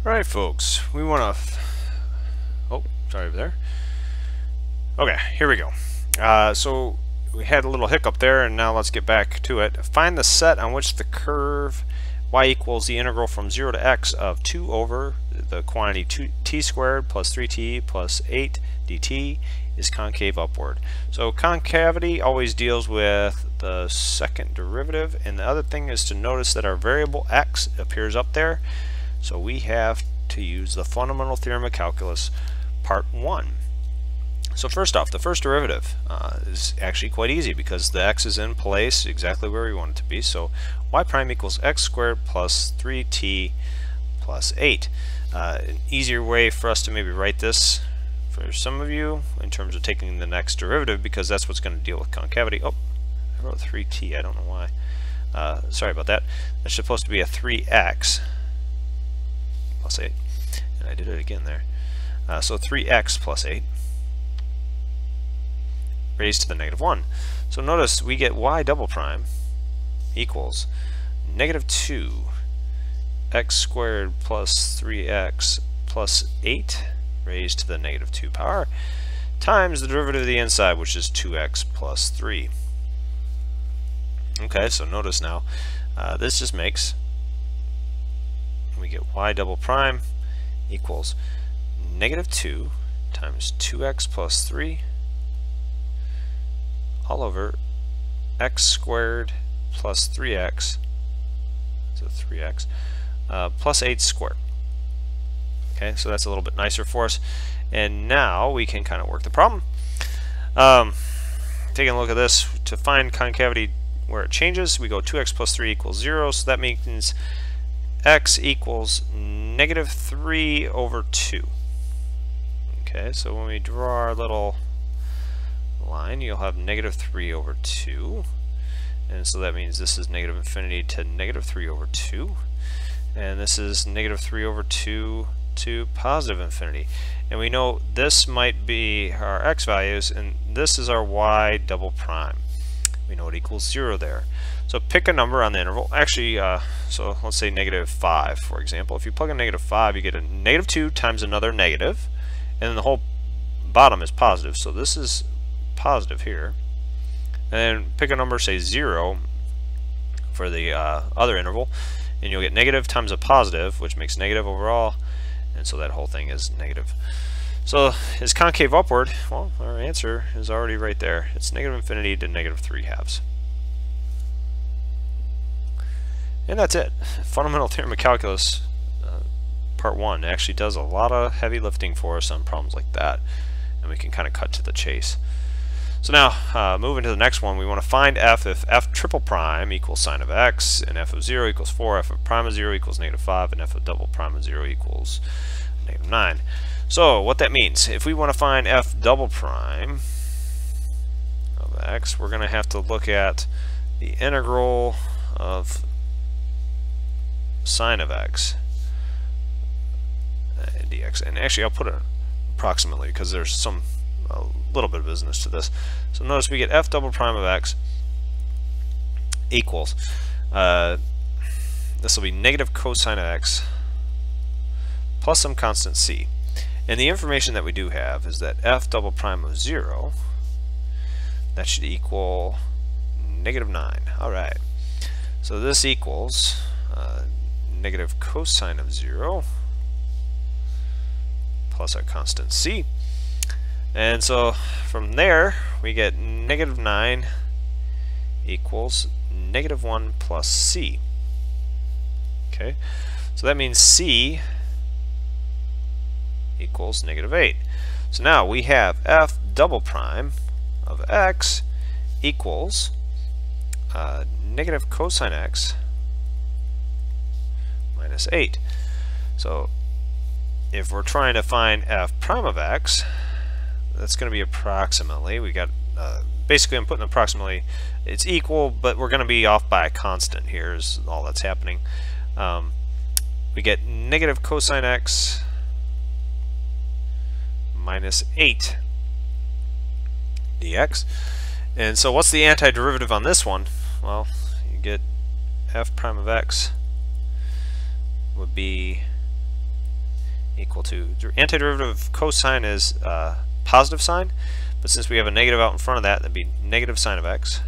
Alright folks, we want to... Oh, sorry over there. Okay, here we go. So we had a little hiccup there, and now let's get back to it. Find the set on which the curve y equals the integral from 0 to x of 2 over the quantity t squared plus 3t plus 8 dt is concave upward. So concavity always deals with the second derivative, and the other thing is to notice that our variable x appears up there. So we have to use the fundamental theorem of calculus part 1. So first off, the first derivative is actually quite easy because the x is in place exactly where we want it to be. So y prime equals x squared plus 3t plus 8. An easier way for us to maybe write this for some of you in terms of taking the next derivative, because that's what's going to deal with concavity. Oh, I wrote 3t, I don't know why. Sorry about that. That's supposed to be a 3x plus 8, and I did it again there. So 3x plus 8 raised to the negative 1. So notice we get y double prime equals negative 2 x squared plus 3x plus 8 raised to the negative 2 power times the derivative of the inside, which is 2x plus 3. Okay, so notice now this just makes, we get y double prime equals negative 2 times 2x plus 3 all over x squared plus 3x, so 3x, plus 8 squared. Okay, so that's a little bit nicer for us. And now we can kind of work the problem. Taking a look at this, to find concavity where it changes, we go 2x plus 3 equals 0, so that means x equals negative 3 over 2. Okay, so when we draw our little line, you'll have negative 3 over 2, and so that means this is negative infinity to negative 3 over 2, and this is negative 3 over 2 to positive infinity. And we know this might be our x values, and this is our y double prime. We know it equals 0 there. So pick a number on the interval. Actually, so let's say negative 5, for example. If you plug in negative 5, you get a negative 2 times another negative, and then the whole bottom is positive. So this is positive here. And then pick a number, say 0, for the other interval, and you'll get negative times a positive, which makes negative overall, and so that whole thing is negative. So is concave upward? Well, our answer is already right there. It's negative infinity to negative 3/2. And that's it. Fundamental theorem of calculus part 1 actually does a lot of heavy lifting for us on problems like that, and we can kind of cut to the chase. So now, moving to the next one, we want to find f if f triple prime equals sine of x, and f of 0 equals 4, f of prime of 0 equals negative 5, and f of double prime of 0 equals negative 9. So what that means, if we want to find f double prime of x, we're going to have to look at the integral of sine of x dx. And actually I'll put it approximately because there's a little bit of business to this. So notice we get f double prime of x equals, this will be negative cosine of x plus some constant c. And the information that we do have is that f double prime of 0, that should equal negative 9. Alright, so this equals negative cosine of 0 plus our constant c. And so from there we get negative 9 equals negative 1 plus c. Okay, so that means c equals negative 8. So now we have f double prime of x equals negative cosine x minus 8. So if we're trying to find f prime of x, that's going to be approximately, we got basically I'm putting approximately, it's equal, but we're going to be off by a constant here is all that's happening. We get negative cosine x minus 8 dx. And so what's the antiderivative on this one? Well, you get f prime of x would be equal to, the antiderivative of cosine is positive sign, but since we have a negative out in front of that, that'd be negative sine of x.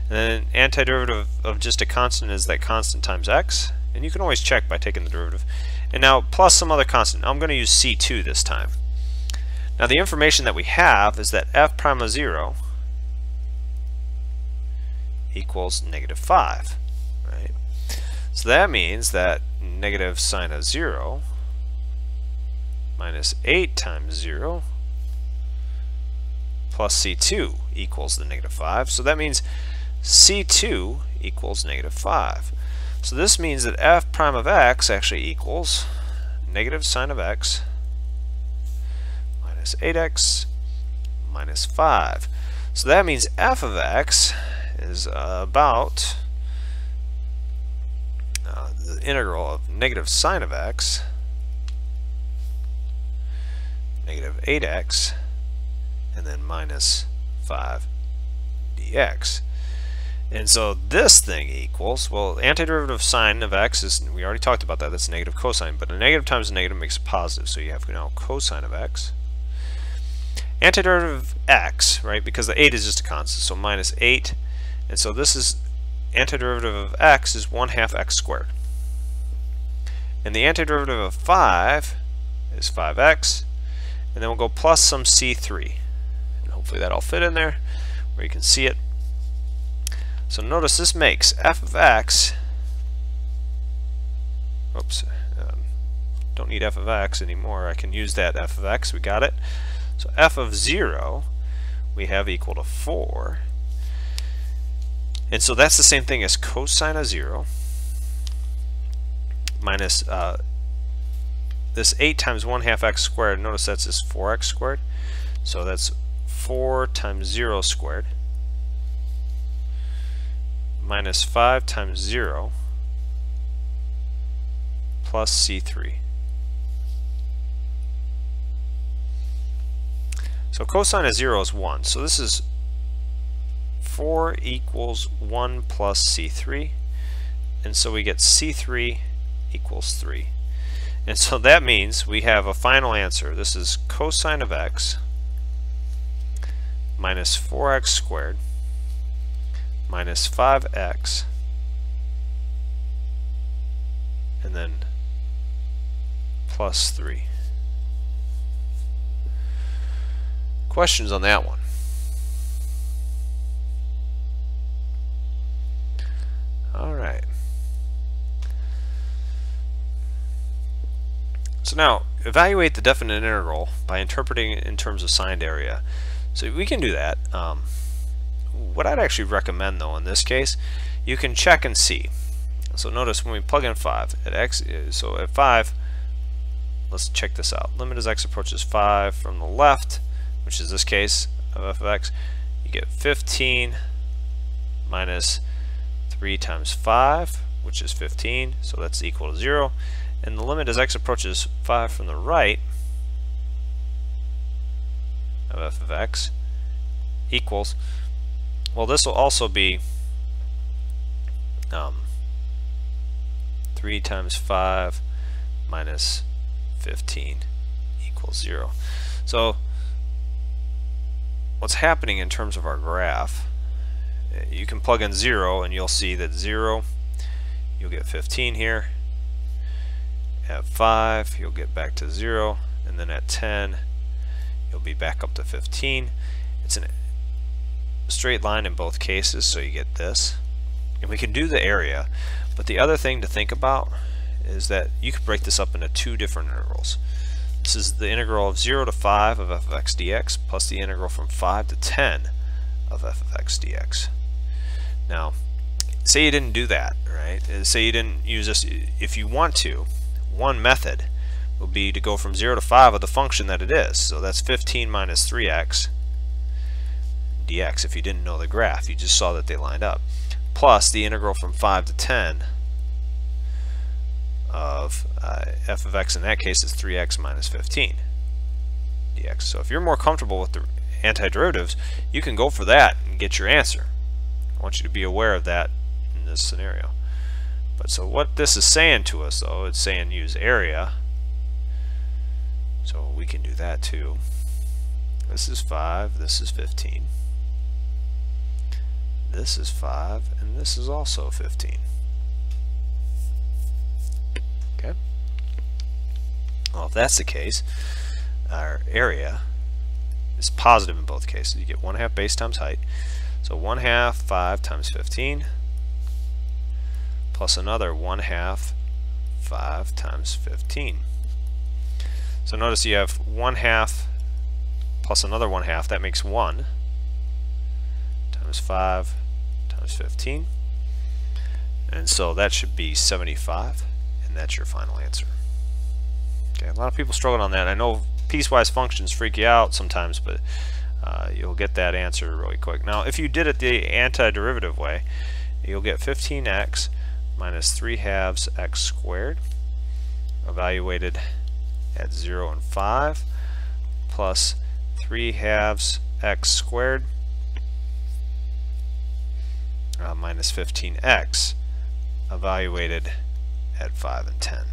And then antiderivative of just a constant is that constant times x, and you can always check by taking the derivative. And now plus some other constant. I'm going to use c2 this time. Now the information that we have is that f prime of 0 equals negative 5, right? So that means that negative sine of 0 minus 8 times 0 plus c2 equals the negative 5. So that means c2 equals negative 5. So this means that f prime of x actually equals negative sine of x minus 8x minus 5. So that means f of x is about the integral of negative sine of x, negative 8x, and then minus 5 dx. And so this thing equals, well, antiderivative of sine of x is, we already talked about that, that's negative cosine, but a negative times a negative makes a positive, so you have now cosine of x. Antiderivative of x, right, because the 8 is just a constant, so minus 8, and so this is, antiderivative of x is 1/2 x squared. And the antiderivative of 5 is 5x, and then we'll go plus some c3. And hopefully that'll fit in there, where you can see it. So notice this makes f of x, oops, don't need f of x anymore, I can use that f of x, we got it. So f of 0 we have equal to 4, and so that's the same thing as cosine of 0 minus this 8 times 1/2 x squared, notice that's just 4x squared, so that's 4 times 0 squared minus 5 times 0 plus c3. So cosine of 0 is 1, so this is 4 equals 1 plus c3, and so we get c3 equals 3. And so that means we have a final answer. This is cosine of x minus 4x squared minus 5x, and then plus 3. Questions on that one? All right. So now, evaluate the definite integral by interpreting it in terms of signed area. So we can do that. What I'd actually recommend, though, in this case, you can check and see. So notice when we plug in 5 at x, so at 5, let's check this out. Limit as x approaches 5 from the left, which is this case of f of x, you get 15 minus 3 times 5, which is 15, so that's equal to 0. And the limit as x approaches 5 from the right of f of x equals, well, this will also be 3 times 5 minus 15 equals 0. So what's happening in terms of our graph, you can plug in 0 and you'll see that 0, you'll get 15 here. At 5 you'll get back to 0, and then at 10 you'll be back up to 15. It's a straight line in both cases, so you get this. And we can do the area, but the other thing to think about is that you could break this up into two different integrals. This is the integral of 0 to 5 of f of x dx plus the integral from 5 to 10 of f of x dx. Now, say you didn't do that, right? Say you didn't use this. If you want to, one method would be to go from 0 to 5 of the function that it is. So that's 15 minus 3x dx if you didn't know the graph. You just saw that they lined up. Plus the integral from 5 to 10 of f of x, in that case is 3x minus 15 dx. So if you're more comfortable with the antiderivatives, you can go for that and get your answer. I want you to be aware of that in this scenario. But so what this is saying to us, though, it's saying use area, So we can do that too. This is 5, this is 15. This is 5, and this is also 15. Okay? Well, if that's the case, our area is positive in both cases. You get 1/2 base times height. So 1/2 5 times 15 plus another 1/2 5 times 15. So notice you have 1/2 plus another 1/2, that makes 1 times 5 times 15. And so that should be 75, and that's your final answer. Okay, a lot of people struggle on that. I know piecewise functions freak you out sometimes, but you'll get that answer really quick. Now, if you did it the antiderivative way, you'll get 15x minus 3/2 x squared, evaluated at 0 and 5, plus 3/2 x squared minus 15x, evaluated at 5 and 10.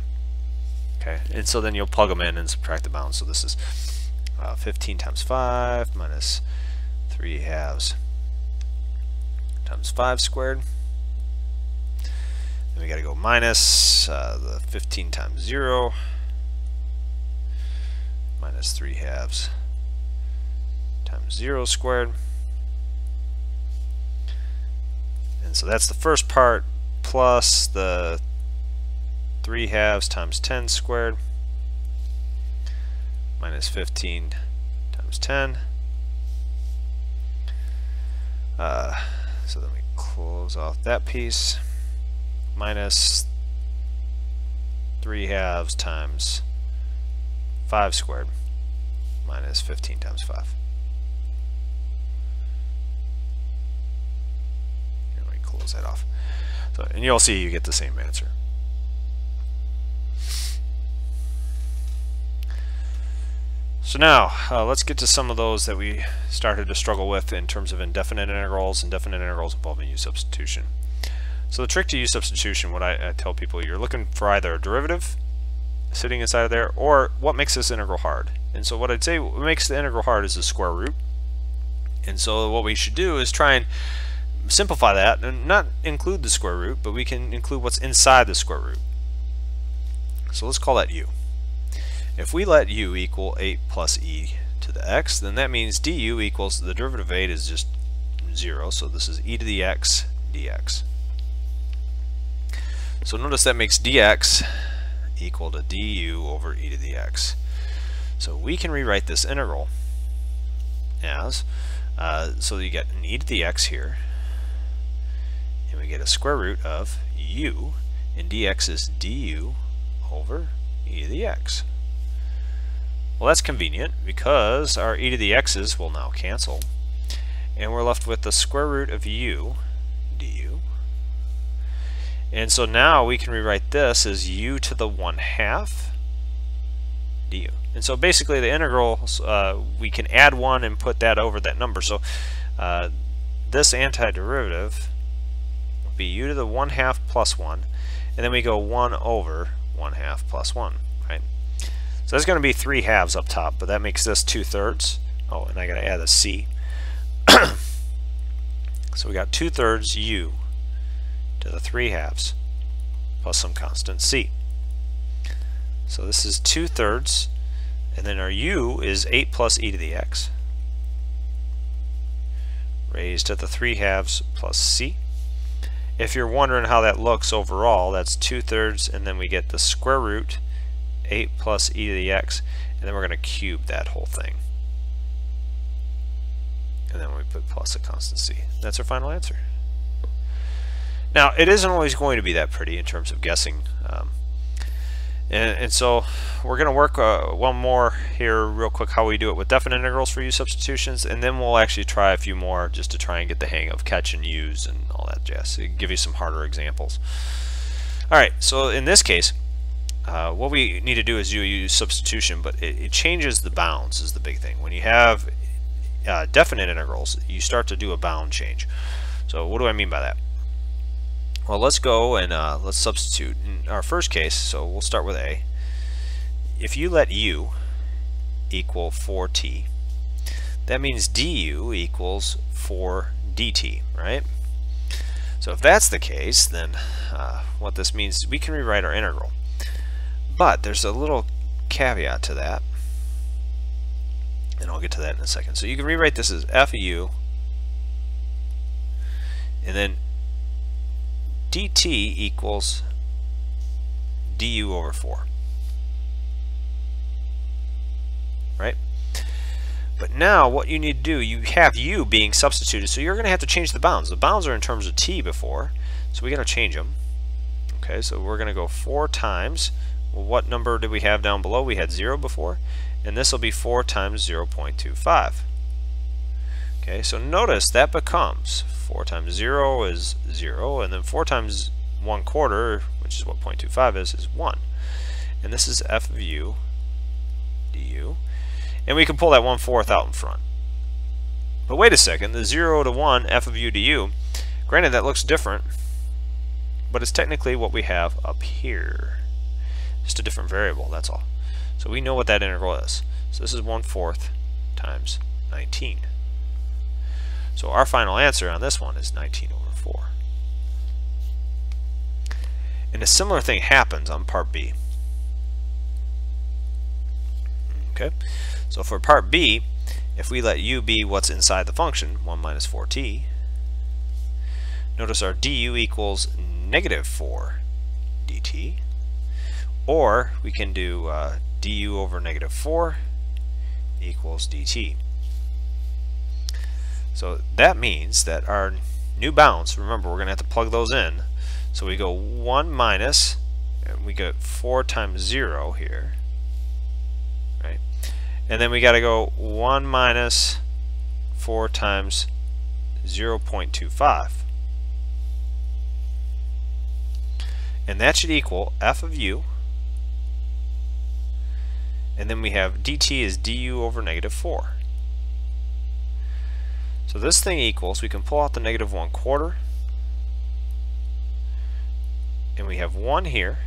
Okay, and so then you'll plug them in and subtract the bounds. So this is 15 times 5 minus 3/2 times 5 squared. Then we got to go minus the 15 times 0 minus 3/2 times 0 squared. And so that's the first part, plus the 3/2 times 10 squared minus 15 times 10. So then we close off that piece, minus 3/2 times 5 squared minus 15 times 5. And we close that off. So, and you'll see you get the same answer. So now, let's get to some of those that we started to struggle with in terms of indefinite integrals and definite integrals involving u substitution. So the trick to u substitution, what I tell people, you're looking for either a derivative sitting inside of there, or what makes this integral hard. And so what I'd say what makes the integral hard is the square root. And so what we should do is try and simplify that and not include the square root, but we can include what's inside the square root. So let's call that u. If we let u equal 8 plus e to the x, then that means du equals, the derivative of 8 is just 0, so this is e to the x dx. So notice that makes dx equal to du over e to the x. So we can rewrite this integral as, so you get an e to the x here, and we get a square root of u, and dx is du over e to the x. Well, that's convenient because our e to the x's will now cancel, and we're left with the square root of u du. And so now we can rewrite this as u to the 1/2 du. And so basically the integral, we can add 1 and put that over that number. So this antiderivative will be u to the 1/2 plus 1, and then we go 1 over 1/2 plus 1, right? So there's going to be 3/2 up top, but that makes this 2/3. Oh, and I got to add a c. So we got 2/3 u to the 3/2 plus some constant c. So this is 2/3, and then our u is 8 plus e to the x raised to the 3/2 plus c. If you're wondering how that looks overall, that's 2/3, and then we get the square root 8 plus e to the x, and then we're going to cube that whole thing. And then we put plus a constant c. That's our final answer. Now, it isn't always going to be that pretty in terms of guessing. And so we're going to work one more here real quick, how we do it with definite integrals for u substitutions, and then we'll actually try a few more just to try and get the hang of catch and use and all that jazz. So give you some harder examples. Alright, so in this case, what we need to do is do a u substitution, but it changes the bounds is the big thing. When you have definite integrals, you start to do a bound change. So what do I mean by that? Well, let's go and let's substitute in our first case. So we'll start with a. If you let u equal 4t. That means du equals 4 dt, right? So if that's the case, then what this means is we can rewrite our integral. But there's a little caveat to that, and I'll get to that in a second. So you can rewrite this as f of u, and then dt equals du over 4. Right? But now what you need to do, you have u being substituted, so you're going to have to change the bounds. The bounds are in terms of t before, so we got to change them. Okay, so we're going to go 4 times, well, what number did we have down below? We had 0 before, and this will be 4 times 0.25. Okay, so notice that becomes 4 times 0 is 0, and then 4 times 1/4, which is what 0.25 is 1. And this is f of u du. And we can pull that 1/4 out in front. But wait a second, the 0 to 1 f of u du, granted that looks different, but it's technically what we have up here. Just a different variable, that's all. So we know what that integral is. So this is 1/4 times 19. So our final answer on this one is 19 over 4. And a similar thing happens on part B. Okay, so for part B, if we let u be what's inside the function, 1 minus 4t, notice our du equals negative 4 dt, or we can do du over negative 4 equals dt. So that means that our new bounds, remember we're going to have to plug those in, so we go 1 minus, and we get 4 times 0 here, right? And then we got to go 1 minus 4 times 0.25. And that should equal f of u, and then we have dt is du over negative 4. So this thing equals, we can pull out the negative 1/4, and we have 1 here,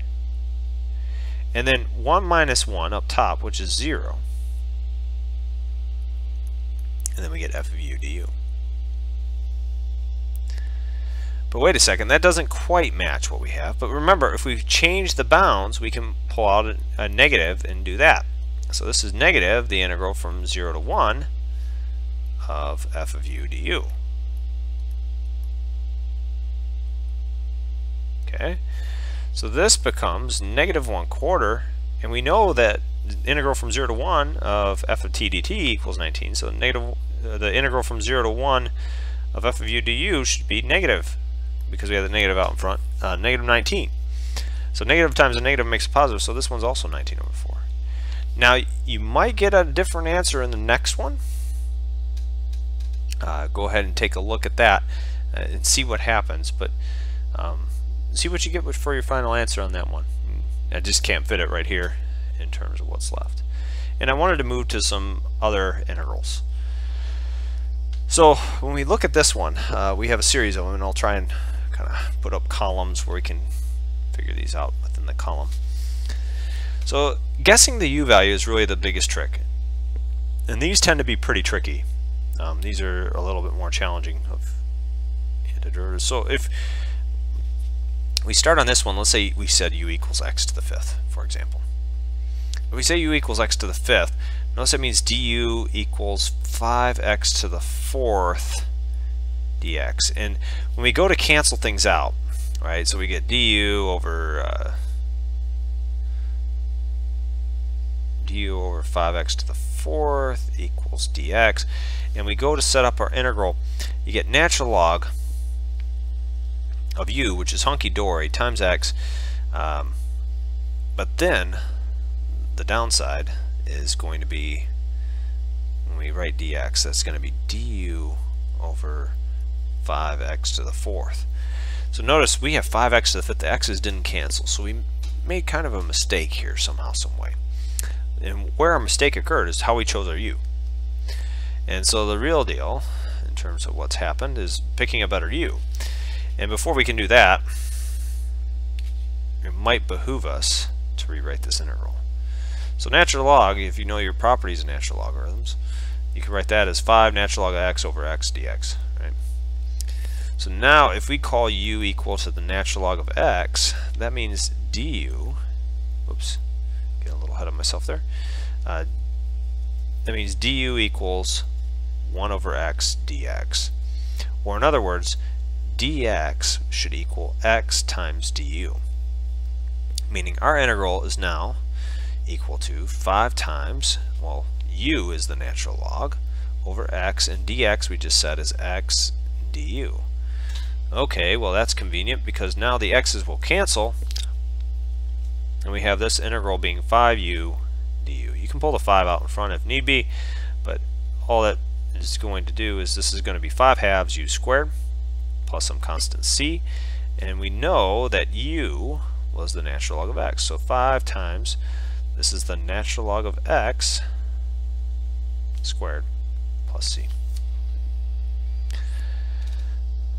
and then 1 minus 1 up top, which is 0, and then we get f of u du. But wait a second, that doesn't quite match what we have. But remember, if we change the bounds, we can pull out a negative and do that. So this is negative the integral from 0 to 1 of f of u du. Okay, so this becomes negative 1/4, and we know that the integral from 0 to 1 of f of t dt equals 19. So the integral from 0 to 1 of f of u du should be negative, because we have the negative out in front, negative 19. So negative times a negative makes a positive, so this one's also 19 over 4. Now you might get a different answer in the next one. Go ahead and take a look at that and see what happens, but see what you get for your final answer on that one. I just can't fit it right here in terms of what's left. And I wanted to move to some other integrals. So when we look at this one, we have a series of them, and I'll try and kind of put up columns where we can figure these out within the column. So guessing the u value is really the biggest trick, and these tend to be pretty tricky. These are a little bit more challenging of integers. So if we start on this one, let's say we said u equals x to the 5th, for example. If we say u equals x to the 5th, notice that means du equals 5x to the 4th dx. And when we go to cancel things out, right, so we get du over 5x to the 4th equals dx, and we go to set up our integral, you get natural log of u, which is hunky-dory, times x, but then the downside is going to be, when we write dx, that's going to be du over 5x to the 4th. So notice we have 5x to the 5th, the x's didn't cancel, so we made kind of a mistake here somehow, some way. And where our mistake occurred is how we chose our u. And so the real deal, in terms of what's happened, is picking a better u. And before we can do that, it might behoove us to rewrite this integral. So natural log, if you know your properties of natural logarithms, you can write that as 5 natural log of x over x dx. Right? So now if we call u equal to the natural log of x, that means du, whoops, get a little ahead of myself there, that means du equals 1 over x dx. Or in other words, dx should equal x times du. Meaning our integral is now equal to 5 times, well, u is the natural log, over x, and dx we just said is x du. Okay, well that's convenient because now the x's will cancel, and we have this integral being 5u du. You can pull the 5 out in front if need be, but all that is going to do is this is going to be 5 halves u squared plus some constant c, and we know that u was the natural log of x. So 5 times, this is the natural log of x squared plus c.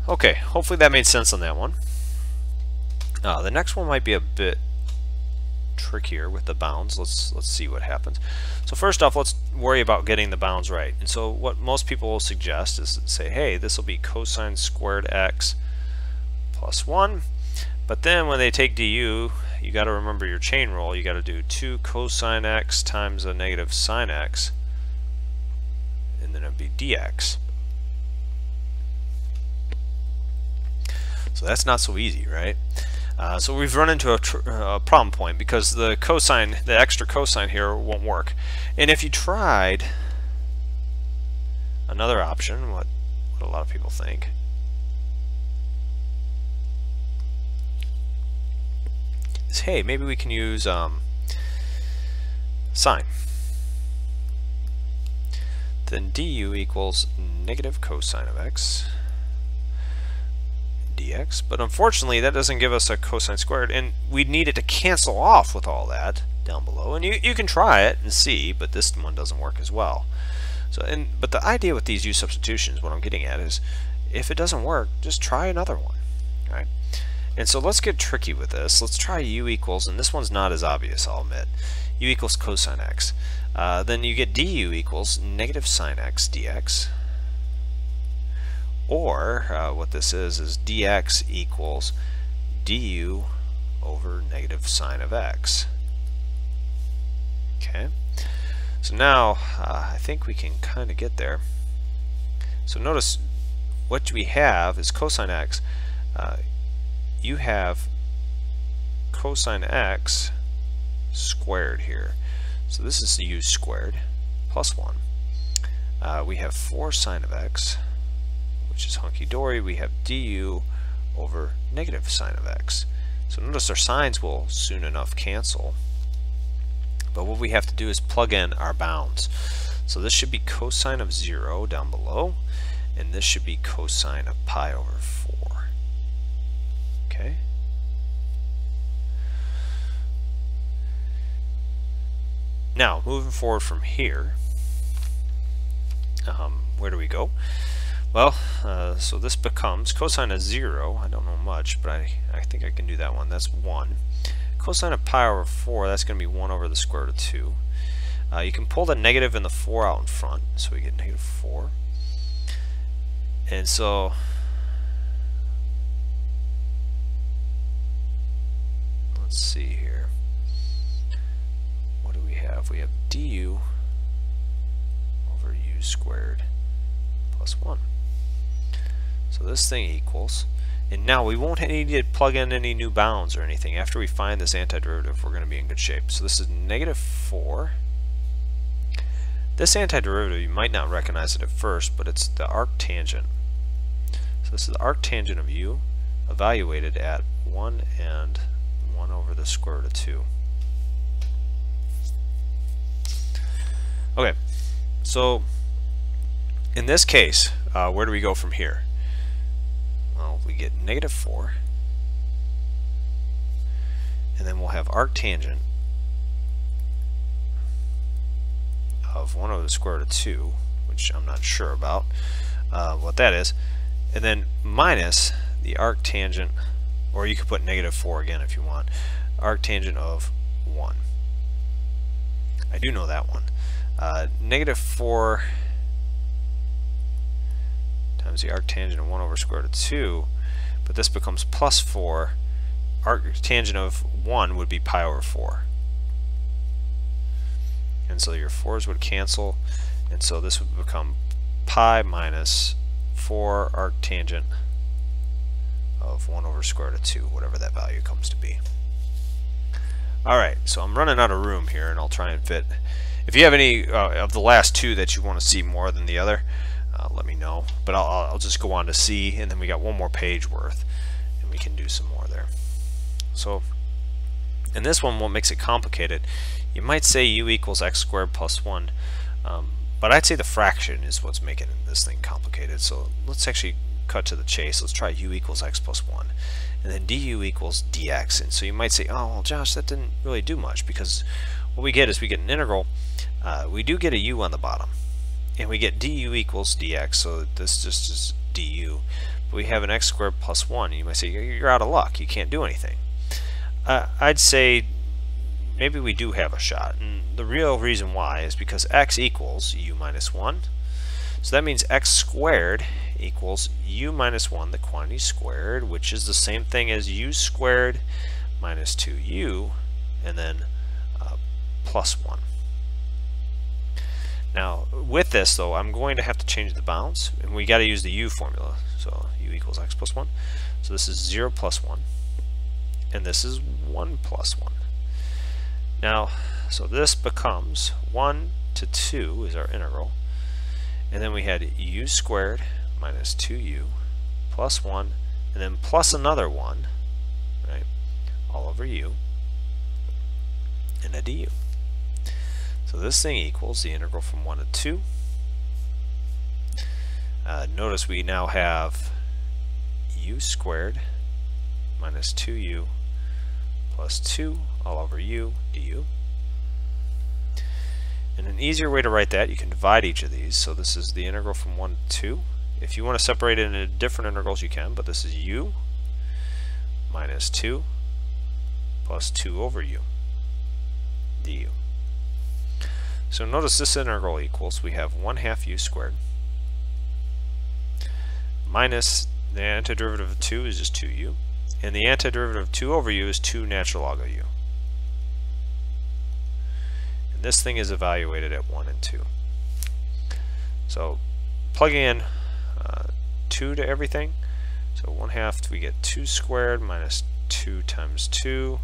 Okay, hopefully that made sense on that one. The next one might be a bit trickier with the bounds. Let's see what happens. So first off, let's worry about getting the bounds right. And so what most people will suggest is say, hey, this will be cosine squared x plus 1. But then when they take du, you got to remember your chain rule. You got to do 2 cosine x times a negative sine x, and then it would be dx. So that's not so easy, right? So we've run into a problem point because the cosine, the extra cosine here won't work. And if you tried another option, what a lot of people think, is hey, maybe we can use sine. Then du equals negative cosine of x dx, but unfortunately that doesn't give us a cosine squared, and we'd need it to cancel off with all that down below. And you can try it and see, but this one doesn't work as well. So, but the idea with these u substitutions, what I'm getting at is, if it doesn't work, just try another one, right? And so let's get tricky with this. Let's try u equals, and this one's not as obvious, I'll admit. U equals cosine x. Then you get du equals negative sine x dx. Or what this is dx equals du over negative sine of x. Okay, so now I think we can kind of get there. So notice what we have is cosine x. You have cosine x squared here. So this is u squared plus 1. We have 4 sine of x, which is hunky-dory. We have du over negative sine of x. So notice our signs will soon enough cancel. But what we have to do is plug in our bounds. So this should be cosine of 0 down below, and this should be cosine of pi over 4. Okay. Now, moving forward from here, where do we go? Well, so this becomes cosine of 0. I don't know much, but I think I can do that one. That's 1. Cosine of pi over 4, that's going to be 1 over the square root of 2. You can pull the negative and the 4 out in front, so we get negative 4. And so let's see here. What do we have? We have du over u squared plus 1. So this thing equals, and now we won't need to plug in any new bounds or anything. After we find this antiderivative, we're going to be in good shape. So this is negative 4. This antiderivative, you might not recognize it at first, but it's the arctangent. So this is the arctangent of u evaluated at 1 and 1 over the square root of 2. Okay, so in this case, where do we go from here? Well, we get negative 4, and then we'll have arctangent of 1 over the square root of 2, which I'm not sure about what that is, and then minus the arctangent, or you could put negative 4 again if you want, arctangent of 1. I do know that one. Negative 4 times the arctangent of 1 over square root of 2, but this becomes plus 4. Arctangent of 1 would be pi over 4. And so your 4's would cancel, and so this would become pi minus 4 arctangent of 1 over square root of 2, whatever that value comes to be. Alright, so I'm running out of room here, and I'll try and fit. If you have any of the last two that you want to see more than the other, let me know. But I'll just go on to C, and then we got one more page worth, and we can do some more there. So, in this one, what makes it complicated, you might say u equals x squared plus 1, but I'd say the fraction is what's making this thing complicated. So let's actually cut to the chase. Let's try u equals x plus 1, and then du equals dx. And so you might say, oh, well, Josh, that didn't really do much, because what we get is we get an integral. We do get a u on the bottom, and we get du equals dx, so this just is du. But we have an x squared plus 1, and you might say, you're out of luck, you can't do anything. I'd say maybe we do have a shot, and the real reason why is because x equals u minus 1. So that means x squared equals u minus 1, the quantity squared, which is the same thing as u squared minus 2u, and then plus 1. Now, with this, though, I'm going to have to change the bounds, and we got to use the u formula. So u equals x plus 1. So this is 0 plus 1, and this is 1 plus 1. Now, so this becomes 1 to 2 is our integral, and then we had u squared minus 2u plus 1, and then plus another 1, right, all over u, and a du. So this thing equals the integral from 1 to 2. Notice we now have u squared minus 2u plus 2 all over u du. And an easier way to write that, you can divide each of these. So this is the integral from 1 to 2. If you want to separate it into different integrals, you can, but this is u minus 2 plus 2 over u du. So notice this integral equals, we have 1/2 u squared minus the antiderivative of 2 is just 2u, and the antiderivative of 2 over u is 2 natural log of u. And this thing is evaluated at 1 and 2. So plugging in 2 to everything, so 1/2 we get 2 squared minus 2 times 2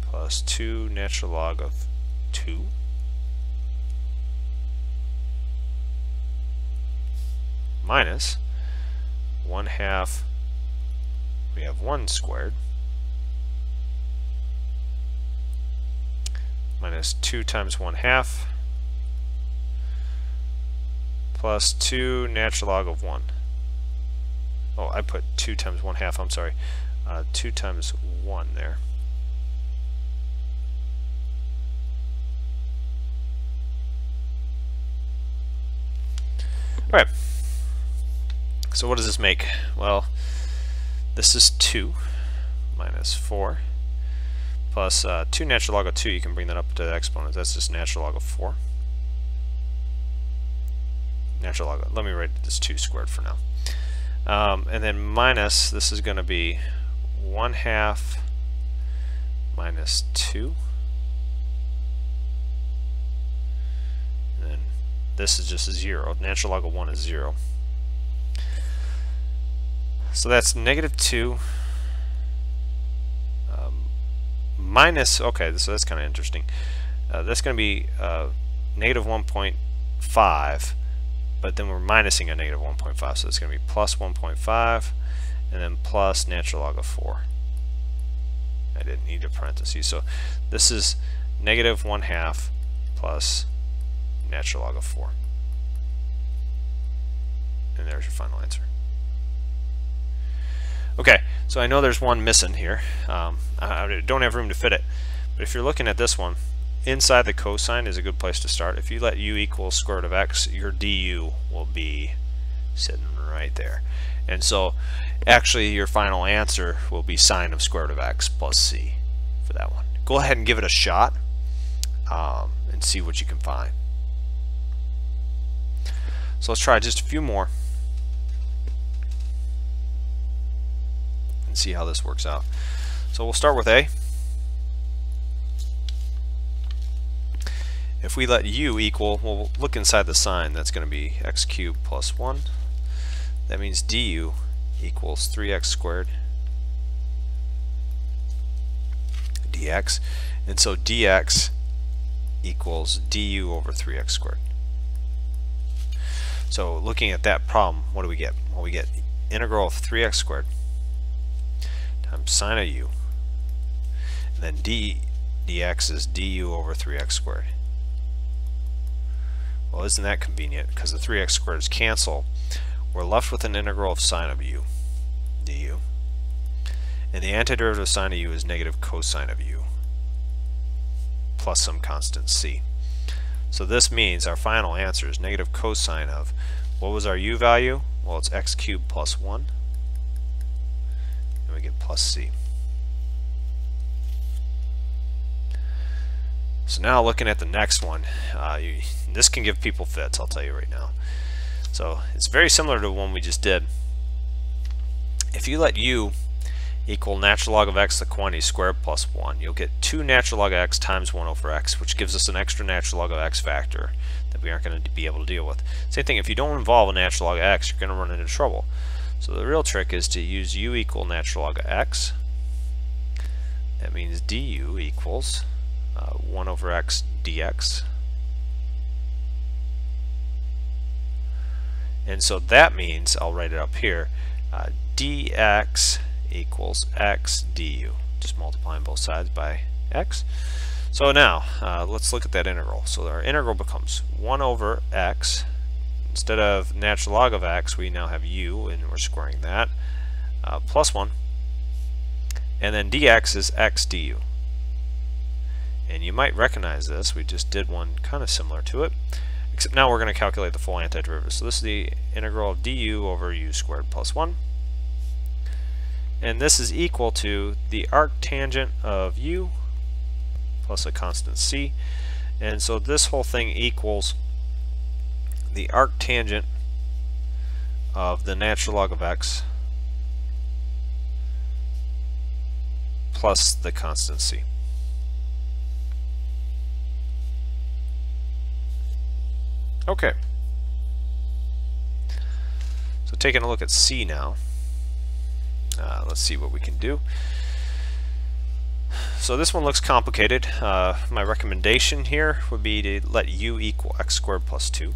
plus 2 natural log of 2 minus 1/2, we have 1 squared minus 2 times 1/2 plus 2 natural log of 1. Oh, I put 2 times 1/2, I'm sorry, 2 times 1 there. Alright. So what does this make? Well, this is 2 minus 4 plus 2 natural log of 2. You can bring that up to the exponent. That's just natural log of 4. Natural log of, let me write this 2 squared for now. And then minus, this is going to be 1/2 minus 2. And then this is just a 0. Natural log of 1 is 0. So that's negative 2 minus, okay, so that's kind of interesting. That's going to be negative 1.5, but then we're minusing a negative 1.5, so it's going to be plus 1.5 and then plus natural log of 4. I didn't need a parenthesis, so this is negative 1/2 plus natural log of 4. And there's your final answer. Okay, so I know there's one missing here. I don't have room to fit it, but if you're looking at this one, inside the cosine is a good place to start. If you let u equal square root of x, your du will be sitting right there. And so actually your final answer will be sine of square root of x plus c for that one. Go ahead and give it a shot and and see what you can find. So let's try just a few more and see how this works out. So we'll start with A. If we let u equal, we'll look inside the sign, that's going to be x cubed plus 1. That means du equals 3x squared dx. And so dx equals du over 3x squared. So looking at that problem, what do we get? Well, we get integral of 3x squared times sine of u. And then dx is du over 3x squared. Well, isn't that convenient? Because the 3x squareds cancel. We're left with an integral of sine of u, du. And the antiderivative of sine of u is negative cosine of u, plus some constant c. So this means our final answer is negative cosine of, what was our u value? Well, it's x cubed plus 1. And we get plus c. So now looking at the next one, this can give people fits, I'll tell you right now. So it's very similar to the one we just did. If you let u equal natural log of x, the quantity squared, plus 1, you'll get 2 natural log of x times 1 over x, which gives us an extra natural log of x factor that we aren't going to be able to deal with. Same thing, if you don't involve a natural log of x, you're going to run into trouble. So the real trick is to use u equal natural log of x. That means du equals 1 over x dx. And so that means, I'll write it up here, dx equals x du. Just multiplying both sides by x. So now, let's look at that integral. So our integral becomes 1 over x. Instead of natural log of x, we now have u, and we're squaring that, plus 1. And then dx is x du. And you might recognize this. We just did one kind of similar to it. Except now we're going to calculate the full antiderivative. So this is the integral of du over u squared plus 1. And this is equal to the arctangent of u plus a constant c. And so this whole thing equals the arctangent of the natural log of x plus the constant c. Okay. So taking a look at c now. Let's see what we can do. So this one looks complicated. My recommendation here would be to let u equal x squared plus 2.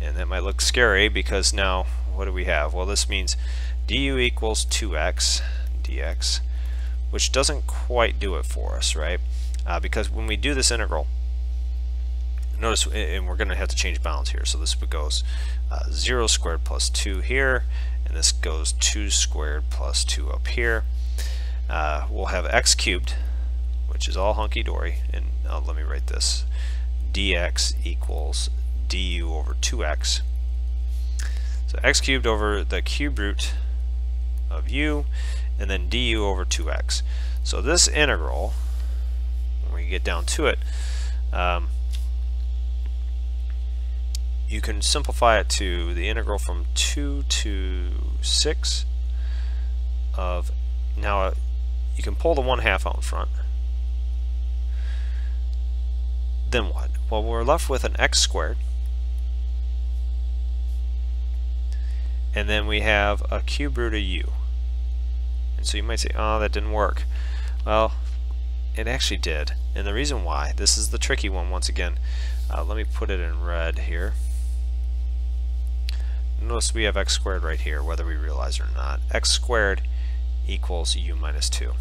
And that might look scary because now what do we have? Well, this means du equals 2x dx, which doesn't quite do it for us, right? Because when we do this integral, notice, and we're going to have to change bounds here, so this goes 0 squared plus 2 here, and this goes 2 squared plus 2 up here. We'll have x cubed, which is all hunky-dory, and let me write this. Dx equals du over 2x. So x cubed over the cube root of u, and then du over 2x. So this integral, when we get down to it, you can simplify it to the integral from 2 to 6 of, now you can pull the 1/2 out in front. Then what? Well, we're left with an x squared, and then we have a cube root of u. And so you might say, oh, that didn't work. Well, it actually did, and the reason why, this is the tricky one once again. Let me put it in red here. Notice we have x squared right here, whether we realize it or not. X squared equals u minus 2.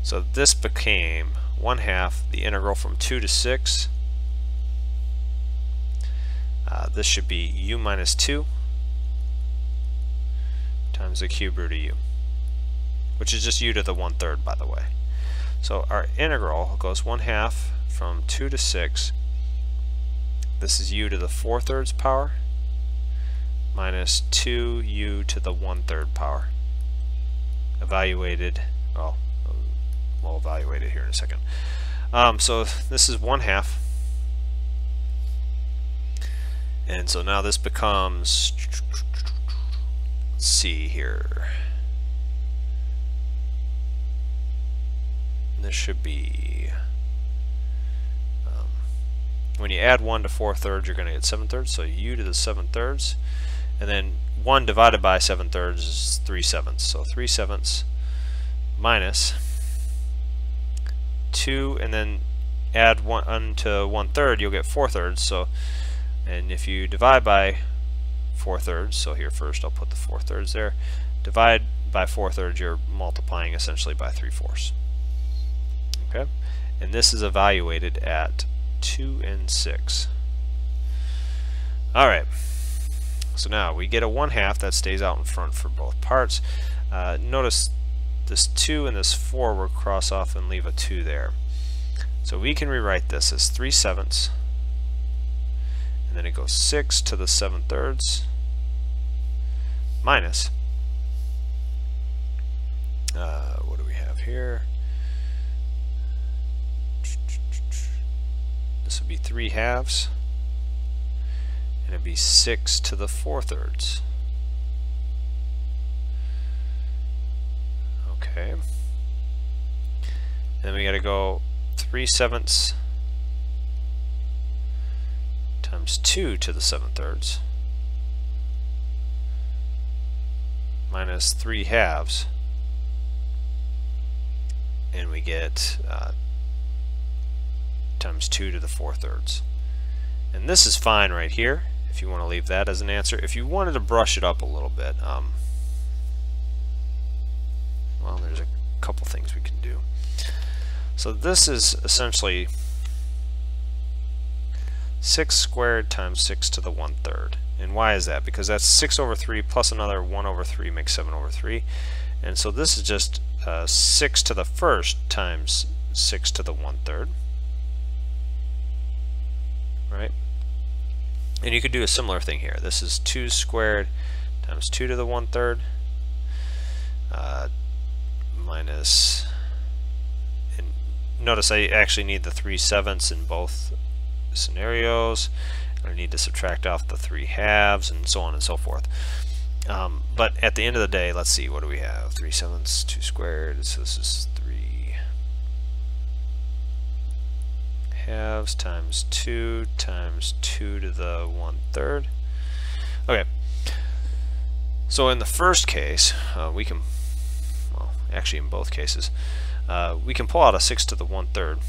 So this became 1/2 the integral from 2 to 6. This should be u minus 2 times the cube root of u, which is just u to the 1/3, by the way. So our integral goes 1/2 from 2 to 6. This is u to the 4/3 power minus 2u to the 1/3 power. Evaluated, well, we'll evaluate it here in a second. So this is 1/2. And so now this becomes, let's see here. This should be, when you add 1 to 4/3, you're going to get 7/3. So u to the 7/3. And then 1 divided by 7/3 is 3/7. So 3/7 minus 2, and then add 1 to 1/3, you'll get 4/3. So, and if you divide by 4/3, so here first I'll put the 4/3 there. Divide by 4/3, you're multiplying essentially by 3/4. Okay, and this is evaluated at 2 and 6. All right. So now we get a 1/2 that stays out in front for both parts. Notice this 2 and this 4 will cross off and leave a 2 there. So we can rewrite this as 3/7, and then it goes 6 to the 7/3 minus, what do we have here? This would be 3/2, and it'd be 6 to the 4/3. Okay. Then we got to go 3/7 times 2 to the 7/3 minus 3/2, and we get times 2 to the 4/3. And this is fine right here if you want to leave that as an answer. If you wanted to brush it up a little bit, well, there's a couple things we can do. So this is essentially 6 squared times 6 to the 1/3. And why is that? Because that's 6/3 plus another 1/3 makes 7/3. And so this is just 6 to the 1st times 6 to the 1/3. Right? And you could do a similar thing here. This is 2 squared times 2 to the 1/3 minus, and notice I actually need the 3/7 in both scenarios. I need to subtract off the 3/2 and so on and so forth. But at the end of the day, let's see, what do we have? 3/7, 2 squared, so this is 3/2 times 2 to the 1/3. Okay, so in the first case, we can, well, actually in both cases, we can pull out a 6 to the 1/3.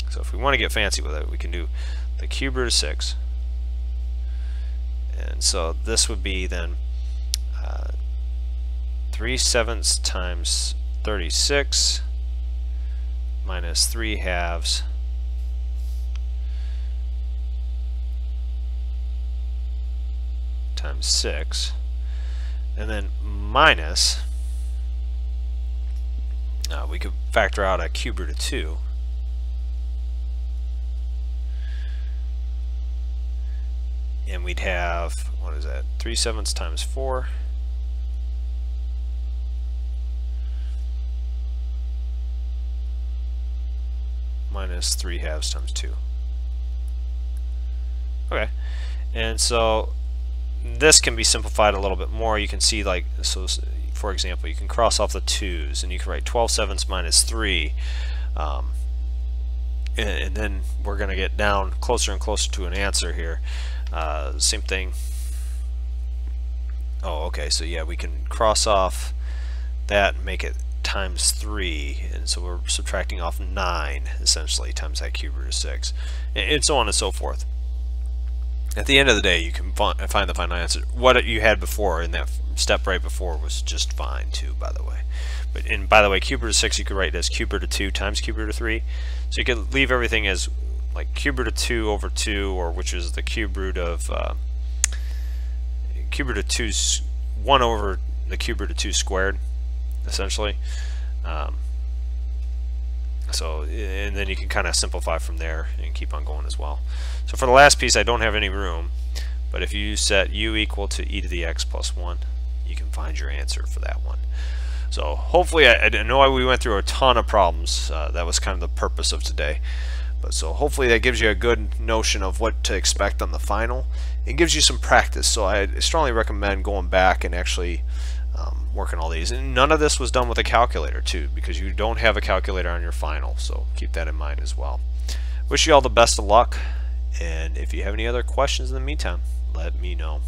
So if we want to get fancy with it, we can do the cube root of 6. And so this would be then 3/7 times 36 minus 3/2 times 6, and then minus, we could factor out a cube root of 2. And we'd have, what is that, 3/7 times 4 minus 3/2 times 2. Okay, and so this can be simplified a little bit more. You can see, like, so for example, you can cross off the 2's and you can write 12/7 minus 3, and then we're going to get down closer and closer to an answer here. Same thing. Oh, okay, so yeah, we can cross off that and make it times 3, and so we're subtracting off 9 essentially times that cube root of 6, and so on and so forth. At the end of the day, you can find the final answer. What you had before in that step right before was just fine too, by the way. But by the way, cube root of 6 you could write as cube root of 2 times cube root of 3. So you could leave everything as like cube root of 2 over 2, or which is the cube root of 2's 1 over the cube root of 2 squared, essentially. So, and then you can kind of simplify from there and keep on going as well. So for the last piece, I don't have any room, but if you set u equal to e to the x plus 1, you can find your answer for that one. So hopefully, I know we went through a ton of problems. That was kind of the purpose of today. But so hopefully that gives you a good notion of what to expect on the final. It gives you some practice. So I strongly recommend going back and actually working all these. And none of this was done with a calculator too, because you don't have a calculator on your final. So keep that in mind as well. Wish you all the best of luck. And if you have any other questions in the meantime, let me know.